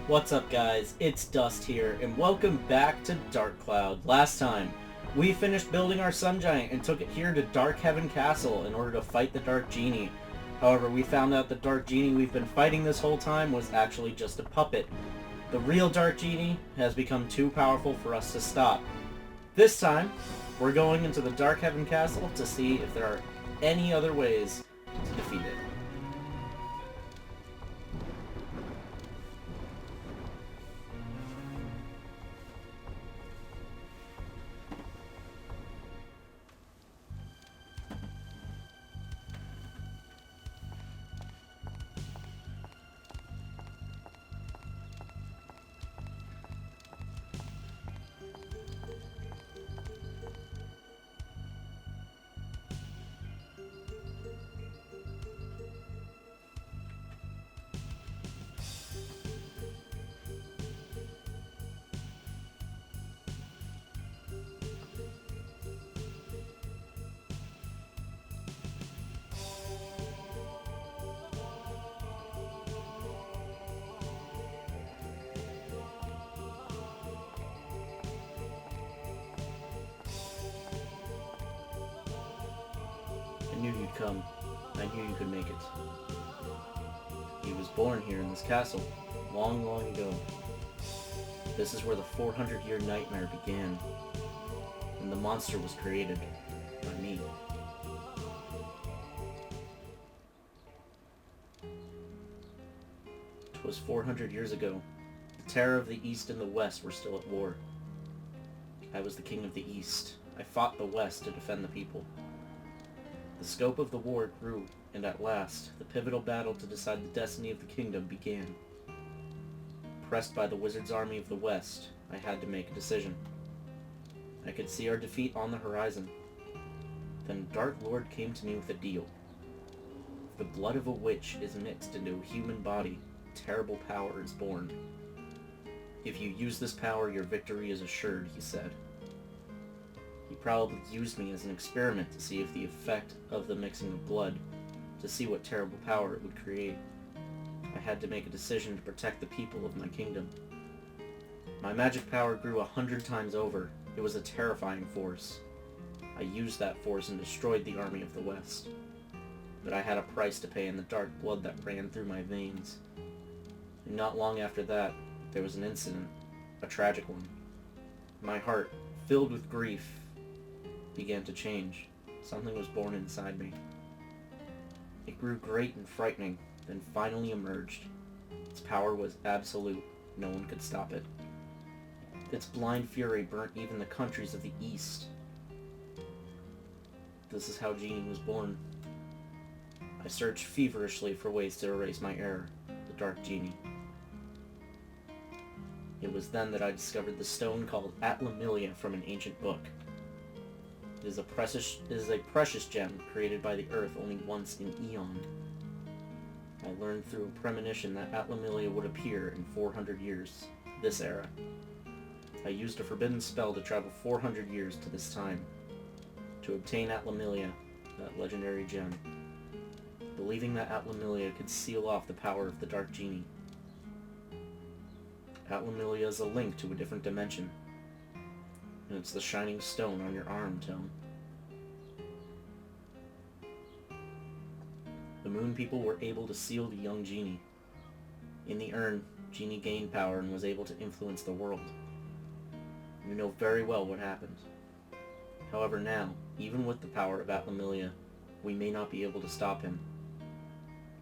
What's up, guys? It's Dust here, and welcome back to Dark Cloud. Last time, we finished building our Sun Giant and took it here to Dark Heaven Castle in order to fight the Dark Genie. However, we found out the Dark Genie we've been fighting this whole time was actually just a puppet. The real Dark Genie has become too powerful for us to stop. This time, we're going into the Dark Heaven Castle to see if there are any other ways to defeat it. I knew you'd come. I knew you could make it. He was born here in this castle, long, long ago. This is where the 400-year nightmare began, and the monster was created by me. It was 400 years ago. The terror of the East and the West were still at war. I was the king of the East. I fought the West to defend the people. The scope of the war grew, and at last, the pivotal battle to decide the destiny of the kingdom began. Pressed by the wizard's army of the West, I had to make a decision. I could see our defeat on the horizon. Then Dark Lord came to me with a deal. If the blood of a witch is mixed into a human body, terrible power is born. If you use this power, your victory is assured, he said. He probably used me as an experiment to see if the effect of the mixing of blood, to see what terrible power it would create. I had to make a decision to protect the people of my kingdom. My magic power grew 100 times over. It was a terrifying force. I used that force and destroyed the army of the West. But I had a price to pay in the dark blood that ran through my veins. And not long after that, there was an incident, a tragic one. My heart, filled with grief, began to change. Something was born inside me. It grew great and frightening, then finally emerged. Its power was absolute. No one could stop it. Its blind fury burnt even the countries of the East. This is how Genie was born. I searched feverishly for ways to erase my error, the Dark Genie. It was then that I discovered the stone called Atlamilia from an ancient book. It is a precious gem created by the earth only once in eon. I learned through a premonition that Atlamilia would appear in 400 years, this era. I used a forbidden spell to travel 400 years to this time, to obtain Atlamilia, that legendary gem, believing that Atlamilia could seal off the power of the Dark Genie. Atlamilia is a link to a different dimension, and it's the shining stone on your arm, Tone. The Moon People were able to seal the young Genie. In the urn, Genie gained power and was able to influence the world. You know very well what happened. However now, even with the power of Atlamilia, we may not be able to stop him.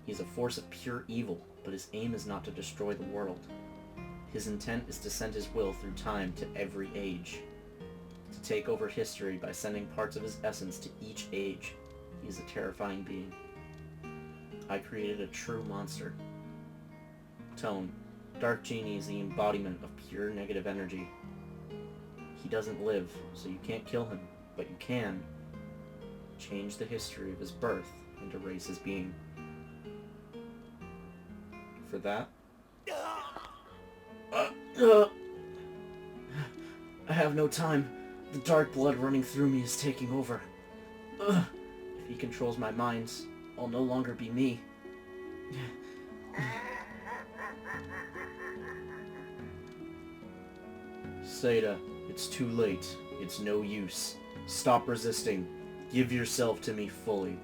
He is a force of pure evil, but his aim is not to destroy the world. His intent is to send his will through time to every age. To take over history by sending parts of his essence to each age. He is a terrifying being. I created a true monster. Tone, Dark Genie is the embodiment of pure negative energy. He doesn't live, so you can't kill him, but you can change the history of his birth and erase his being. For that, I have no time. The dark blood running through me is taking over. If he controls my mind, I'll no longer be me. Seda, it's too late. It's no use. Stop resisting. Give yourself to me fully.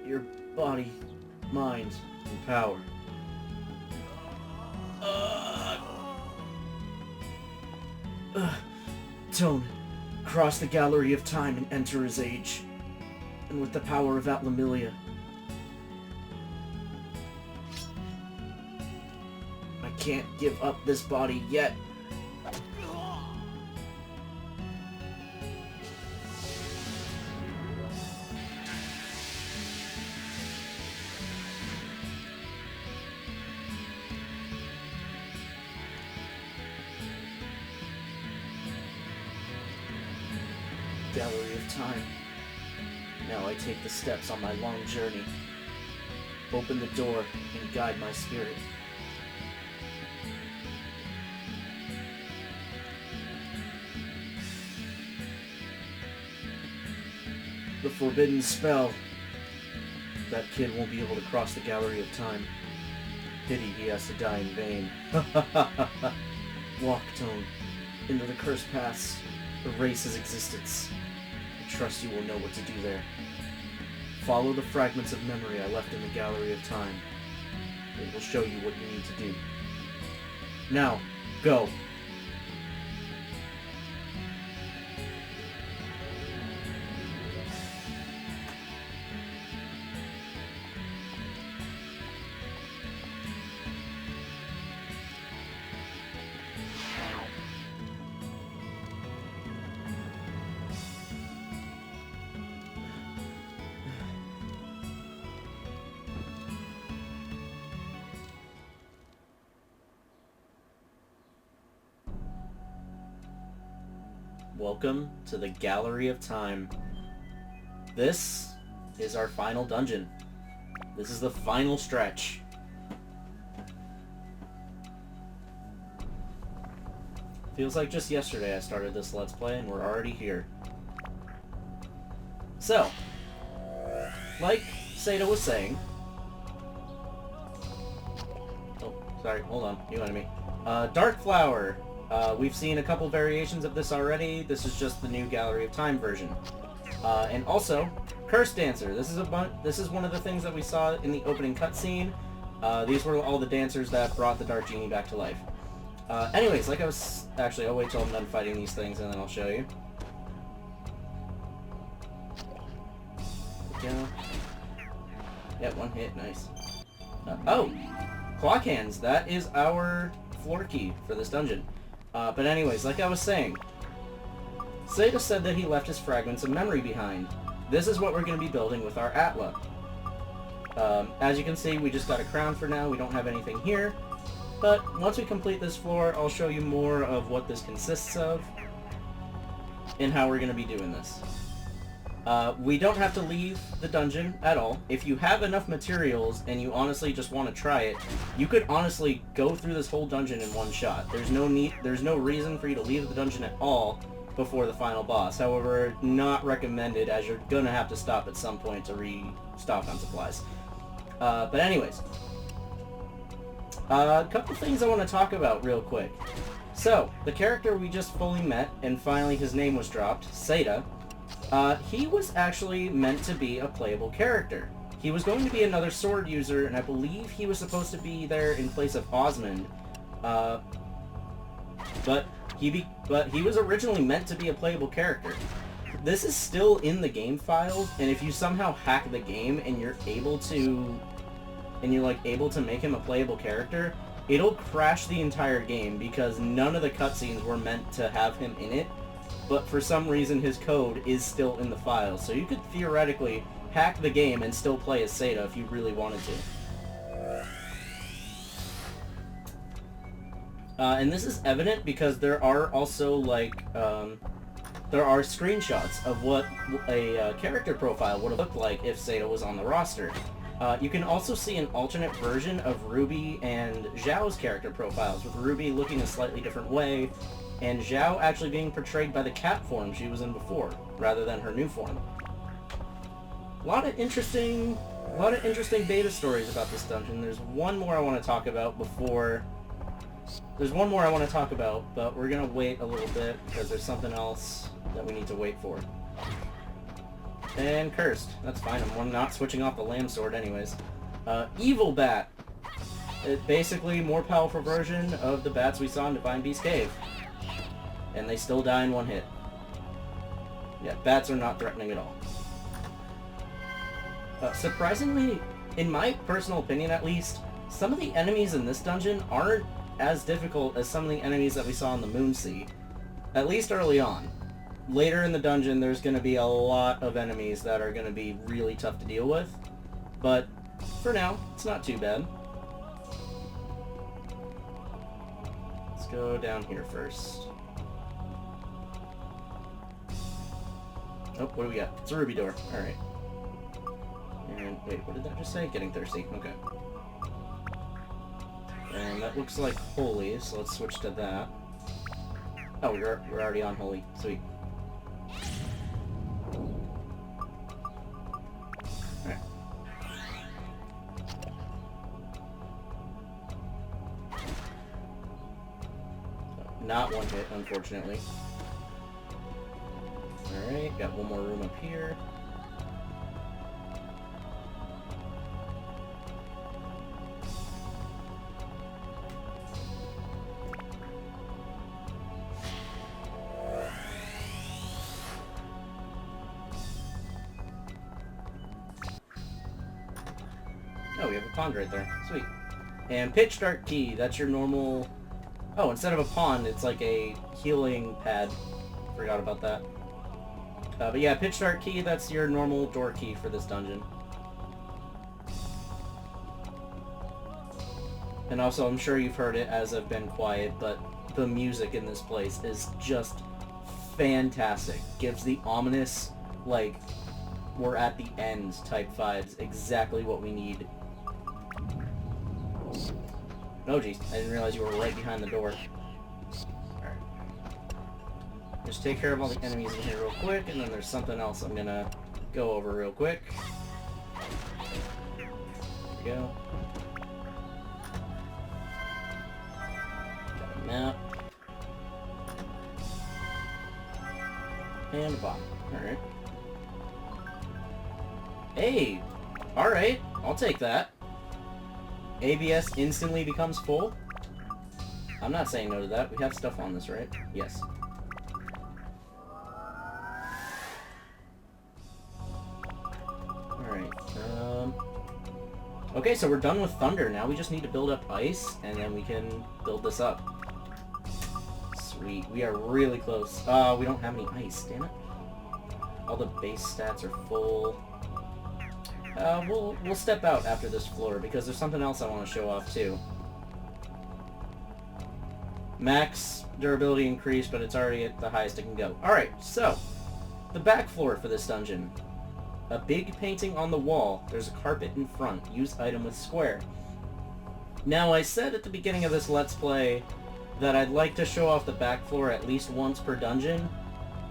Your body, mind, and power. Tone, cross the gallery of time and enter his age. And with the power of Atlamilia, I can't give up this body yet. Gallery of time. Now I take the steps on my long journey. Open the door and guide my spirit. The forbidden spell. That kid won't be able to cross the gallery of time. Pity he has to die in vain. Walk, Tone, into the cursed paths. Erase his existence. I trust you will know what to do there. Follow the fragments of memory I left in the gallery of time. It will show you what you need to do. Now, go! Welcome to the Gallery of Time. This is our final dungeon. This is the final stretch. Feels like just yesterday I started this Let's Play and we're already here. So, like Seda was saying... Oh, sorry, hold on, you enemy. Dark Flower. We've seen a couple variations of this already. This is just the new Gallery of Time version. And also, Curse Dancer. This is one of the things that we saw in the opening cutscene. These were all the dancers that brought the Dark Genie back to life. Anyways, like I was... Actually, I'll wait till I'm done fighting these things and then I'll show you. Go. Yeah, one hit. Nice. Oh! Clock Hands. That is our floor key for this dungeon. But anyways, like I was saying, Seda said that he left his fragments of memory behind. This is what we're going to be building with our Atla. As you can see, we just got a crown for now. We don't have anything here. But once we complete this floor, I'll show you more of what this consists of and how we're going to be doing this. We don't have to leave the dungeon at all. If you have enough materials and you honestly just want to try it, you could honestly go through this whole dungeon in one shot. There's no reason for you to leave the dungeon at all before the final boss. However, not recommended, as you're going to have to stop at some point to restock on supplies. But anyways, a couple things I want to talk about real quick. So, the character we just fully met, and finally his name was dropped, Seda, he was actually meant to be a playable character. He was going to be another sword user, and I believe he was supposed to be there in place of Osmond. But he was originally meant to be a playable character. This is still in the game files, and if you somehow hack the game and you're able to make him a playable character, it'll crash the entire game because none of the cutscenes were meant to have him in it. But for some reason his code is still in the files, so you could theoretically hack the game and still play as Seda if you really wanted to. And this is evident because there are also there are screenshots of what a character profile would have looked like if Seda was on the roster. You can also see an alternate version of Ruby and Zhao's character profiles, with Ruby looking a slightly different way, and Zhao actually being portrayed by the cat form she was in before, rather than her new form. A lot of interesting beta stories about this dungeon. There's one more I want to talk about before There's one more I want to talk about, but we're going to wait a little bit because there's something else that we need to wait for. And cursed. That's fine. I'm not switching off the lamb sword anyways. Evil bat. It's basically more powerful version of the bats we saw in Divine Beast Cave. And they still die in one hit. Yeah, bats are not threatening at all. Surprisingly, in my personal opinion at least, some of the enemies in this dungeon aren't as difficult as some of the enemies that we saw in the Moonsea. At least early on. Later in the dungeon, there's going to be a lot of enemies that are going to be really tough to deal with. But for now, it's not too bad. Let's go down here first. Oh, what do we got? It's a ruby door. Alright. And wait, what did that just say? Getting thirsty. Okay. And that looks like holy, so let's switch to that. Oh, we're already on holy. Sweet. Alright. Not one hit, unfortunately. Alright, got one more room up here. Oh, we have a pond right there. Sweet. And pitch dark key, that's your normal... Oh, instead of a pond, it's like a healing pad. Forgot about that. But yeah, pitch dark key, that's your normal door key for this dungeon. And also, I'm sure you've heard it as I've been quiet, but the music in this place is just fantastic. Gives the ominous, like, we're at the end type vibes. Exactly what we need. Oh geez, I didn't realize you were right behind the door. Alright. Just take care of all the enemies in here real quick, and then there's something else I'm gonna go over real quick. There we go. Got a map. And a bomb. Alright. Hey! Alright, I'll take that. ABS instantly becomes full? I'm not saying no to that. We have stuff on this, right? Yes. Alright, okay, so we're done with thunder. Now we just need to build up ice, and then we can build this up. Sweet. We are really close. We don't have any ice, damn it. All the base stats are full. We'll step out after this floor, because there's something else I want to show off, too. Max durability increased, but it's already at the highest it can go. Alright, so, the back floor for this dungeon. A big painting on the wall. There's a carpet in front. Use item with square. Now, I said at the beginning of this Let's Play that I'd like to show off the back floor at least once per dungeon.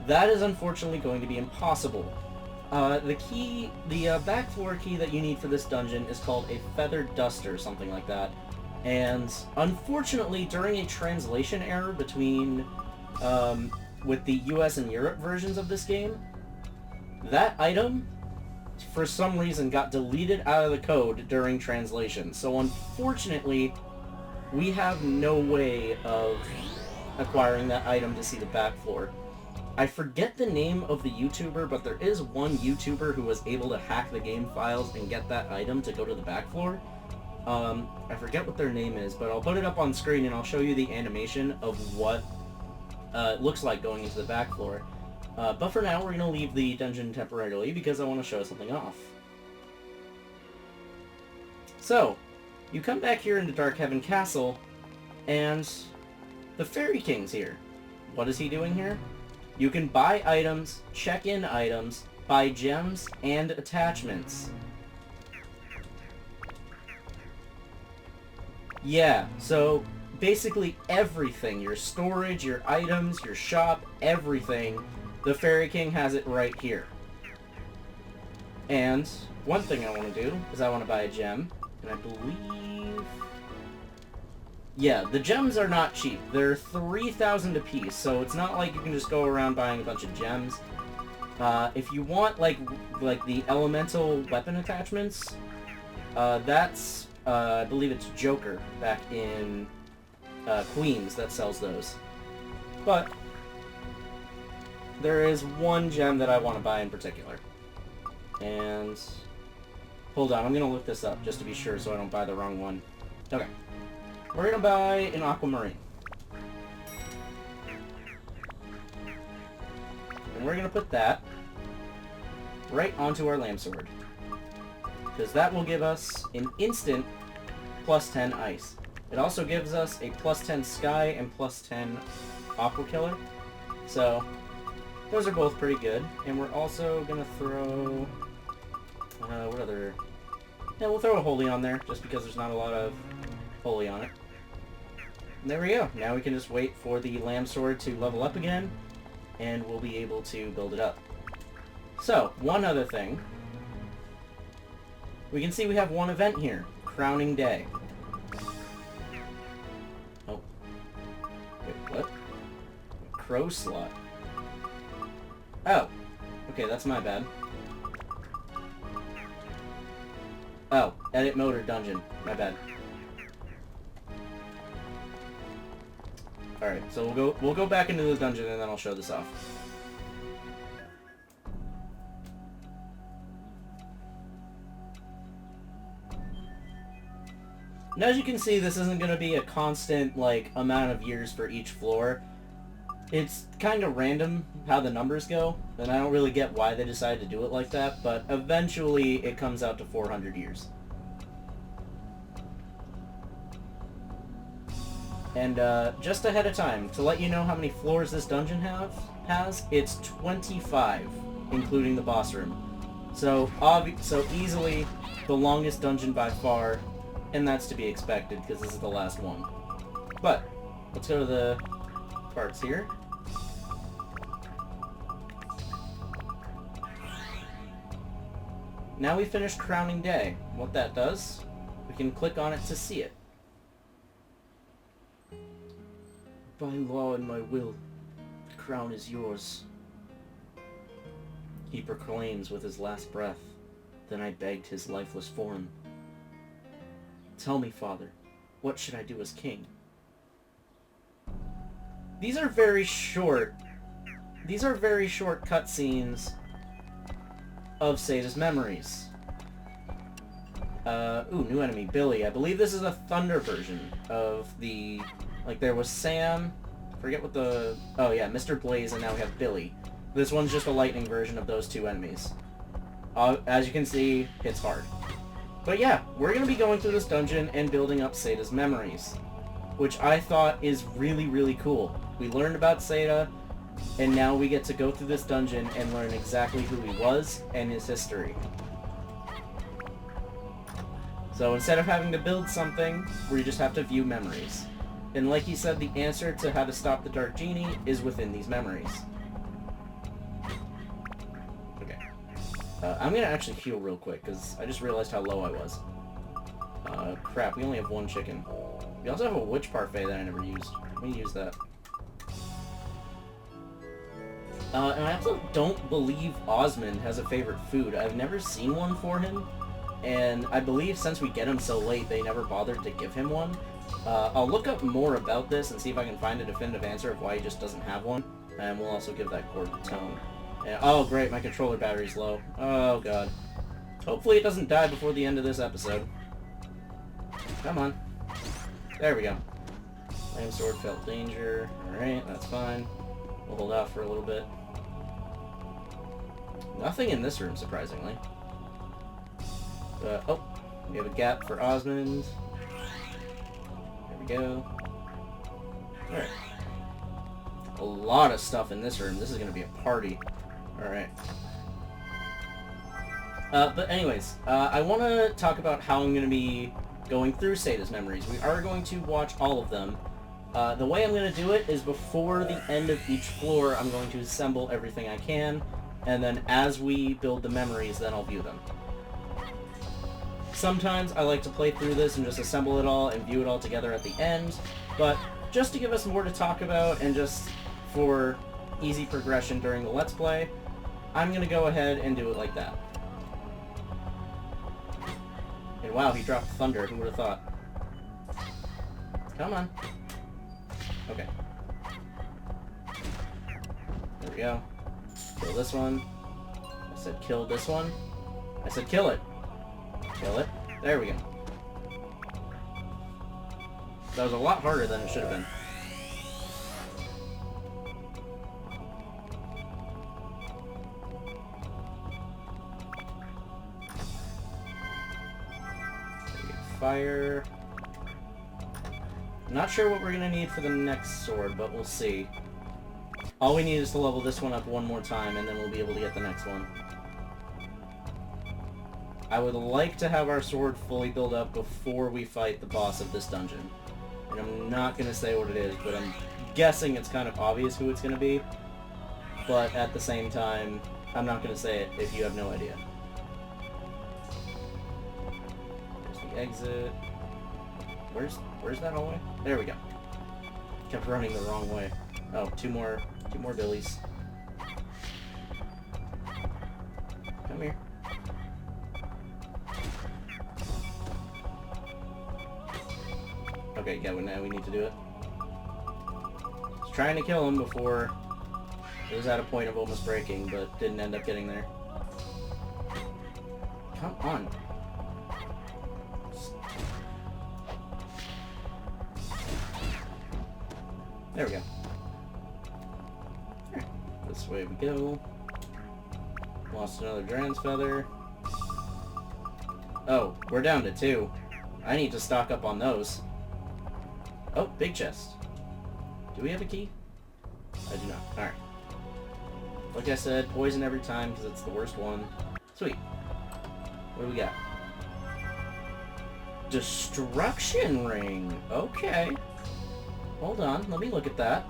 That is unfortunately going to be impossible. The back floor key that you need for this dungeon is called a feathered duster, something like that. And unfortunately, during a translation error between, with the US and Europe versions of this game, that item, for some reason, got deleted out of the code during translation. So unfortunately, we have no way of acquiring that item to see the back floor. I forget the name of the YouTuber, but there is one YouTuber who was able to hack the game files and get that item to go to the back floor. I forget what their name is, but I'll put it up on screen and I'll show you the animation of what it looks like going into the back floor. But for now, we're going to leave the dungeon temporarily because I want to show something off. So, you come back here into Darkhaven Castle, and the Fairy King's here. What is he doing here? You can buy items, check in items, buy gems, and attachments. Yeah, so basically everything, your storage, your items, your shop, everything, the Fairy King has it right here. And one thing I want to do is I want to buy a gem, and I believe... Yeah, the gems are not cheap. They're 3,000 apiece, so it's not like you can just go around buying a bunch of gems. If you want, like the elemental weapon attachments, that's, I believe it's Joker back in Queens that sells those. But there is one gem that I want to buy in particular. And hold on, I'm going to look this up just to be sure so I don't buy the wrong one. Okay. We're going to buy an aquamarine. And we're going to put that right onto our lamb sword. Because that will give us an instant plus 10 ice. It also gives us a plus 10 sky and plus 10 aqua killer. So those are both pretty good. And we're also going to throw... what other... Yeah, we'll throw a holy on there, just because there's not a lot of holy on it. And there we go. Now we can just wait for the lamb sword to level up again, and we'll be able to build it up. So, one other thing. We can see we have one event here. Crowning Day. Oh. Wait, what? Crow slot. Oh. Okay, that's my bad. Oh, edit mode or dungeon. My bad. Alright, so we'll go back into the dungeon and then I'll show this off. And as you can see, this isn't going to be a constant, like, amount of years for each floor. It's kind of random how the numbers go, and I don't really get why they decided to do it like that, but eventually it comes out to 400 years. And just ahead of time, to let you know how many floors this dungeon has, it's 25, including the boss room. So easily the longest dungeon by far, and that's to be expected because this is the last one. But let's go to the parts here. Now we finished Crowning Day. What that does, we can click on it to see it. By law and my will, the crown is yours. He proclaims with his last breath. Then I begged his lifeless form. Tell me, Father, what should I do as king? These are very short cutscenes of Seda's memories. Ooh, new enemy, Billy. I believe this is a thunder version of the... Like, there was Sam, forget what the... Oh yeah, Mr. Blaze, and now we have Billy. This one's just a lightning version of those two enemies. As you can see, hits hard. But yeah, we're going to be going through this dungeon and building up Seda's memories, which I thought is really, really cool. We learned about Seda, and now we get to go through this dungeon and learn exactly who he was and his history. So instead of having to build something, we just have to view memories. And like he said, the answer to how to stop the Dark Genie is within these memories. Okay. I'm gonna actually heal real quick, because I just realized how low I was. Crap, we only have one chicken. We also have a witch parfait that I never used. Let me use that. And I also don't believe Osmond has a favorite food. I've never seen one for him, and I believe since we get him so late, they never bothered to give him one. I'll look up more about this and see if I can find a definitive answer of why he just doesn't have one, and we'll also give that cord a tone. And, oh great, my controller battery's low. Oh god. Hopefully it doesn't die before the end of this episode. Come on. There we go. Flame sword felt danger. Alright, that's fine. We'll hold off for a little bit. Nothing in this room, surprisingly. Oh, we have a gap for Osmond. There we go. Alright. A lot of stuff in this room. This is going to be a party. Alright. But anyways, I want to talk about how I'm going to be going through Seda's memories. We are going to watch all of them. The way I'm going to do it is before the end of each floor, I'm going to assemble everything I can, and then as we build the memories, then I'll view them. Sometimes I like to play through this and just assemble it all and view it all together at the end, but just to give us more to talk about and just for easy progression during the Let's Play, I'm going to go ahead and do it like that. And wow, he dropped thunder. Who would have thought? Come on. Okay. There we go. Kill this one. I said kill this one. I said kill it. Kill it. There we go. That was a lot harder than it should have been. Fire. I'm not sure what we're going to need for the next sword, but we'll see. All we need is to level this one up one more time, and then we'll be able to get the next one. I would like to have our sword fully built up before we fight the boss of this dungeon. And I'm not going to say what it is, but I'm guessing it's kind of obvious who it's going to be. But at the same time, I'm not going to say it if you have no idea. There's the exit. Where's that hallway? There we go. Kept running the wrong way. Oh, two more billies. Come here. Okay, yeah, now we need to do it. I was trying to kill him before it was at a point of almost breaking, but didn't end up getting there. Come on. There we go. Right, this way we go. Lost another Dran's Feather. Oh, we're down to 2. I need to stock up on those. Oh, big chest. Do we have a key? I do not. Alright. Like I said, poison every time because it's the worst one. Sweet. What do we got? Destruction Ring. Okay. Hold on, let me look at that.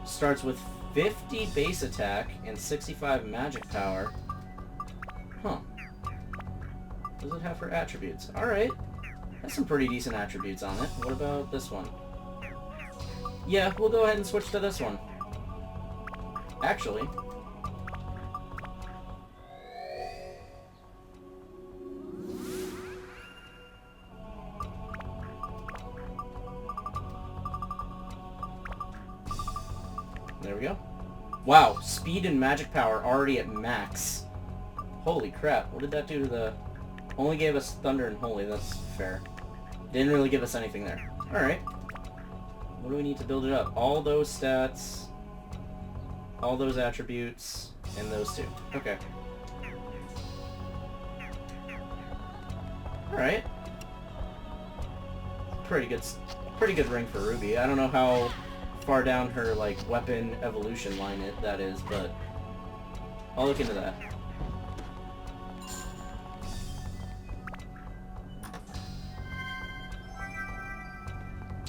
Starts with 50 base attack and 65 magic power. Huh. What does it have for attributes? Alright. That's some pretty decent attributes on it. What about this one? Yeah, we'll go ahead and switch to this one. Actually... There we go. Wow, speed and magic power already at max. Holy crap, what did that do to the... Only gave us thunder and holy, that's fair. Didn't really give us anything there. Alright. What do we need to build it up? All those stats, all those attributes, and those two. Okay. Alright. Pretty good ring for Ruby. I don't know how far down her, like, weapon evolution line that is, but I'll look into that.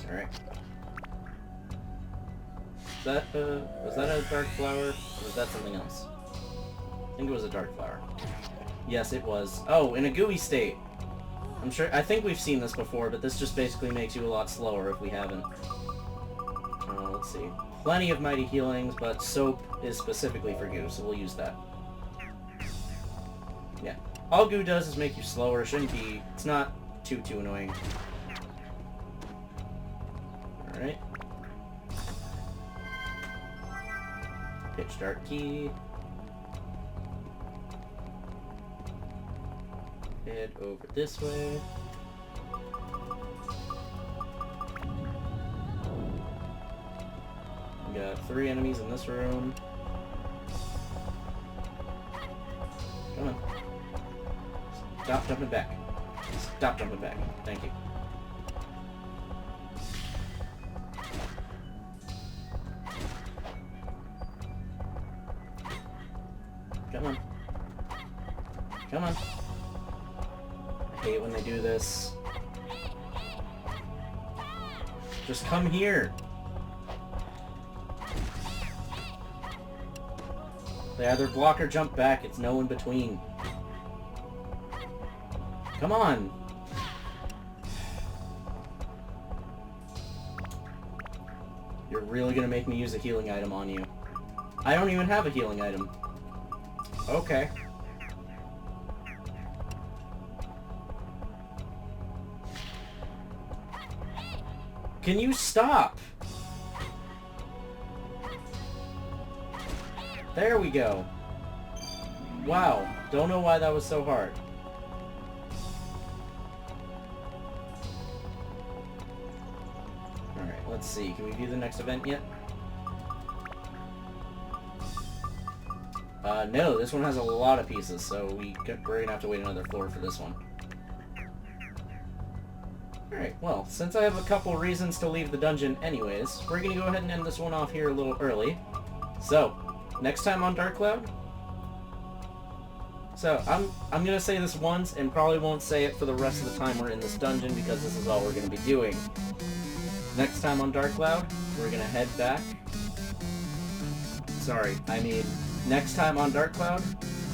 Alright. Was that a dark flower? Or was that something else? I think it was a dark flower. Yes, it was. Oh, in a gooey state. I think we've seen this before, but this just basically makes you a lot slower if we haven't. Let's see. Plenty of mighty healings, but soap is specifically for goo, so we'll use that. Yeah. All goo does is make you slower. It's not too annoying. Alright. Pitch dark key. Head over this way. We got 3 enemies in this room. Come on. Stop jumping back. Stop jumping back. Thank you. Come on. Come on. I hate when they do this. Just come here. They either block or jump back. It's no in between. Come on! You're really gonna make me use a healing item on you. I don't even have a healing item. Okay. Can you stop? There we go. Wow. Don't know why that was so hard. Alright, let's see. Can we view the next event yet? No, this one has a lot of pieces, so we're gonna have to wait another floor for this one. Alright, well, since I have a couple reasons to leave the dungeon anyways, we're gonna go ahead and end this one off here a little early. So, next time on Dark Cloud... So, I'm gonna say this once, and probably won't say it for the rest of the time we're in this dungeon, because this is all we're gonna be doing. Next time on Dark Cloud, we're gonna head back... Next time on Dark Cloud,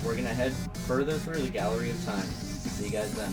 we're gonna head further through the Gallery of Time. See you guys then.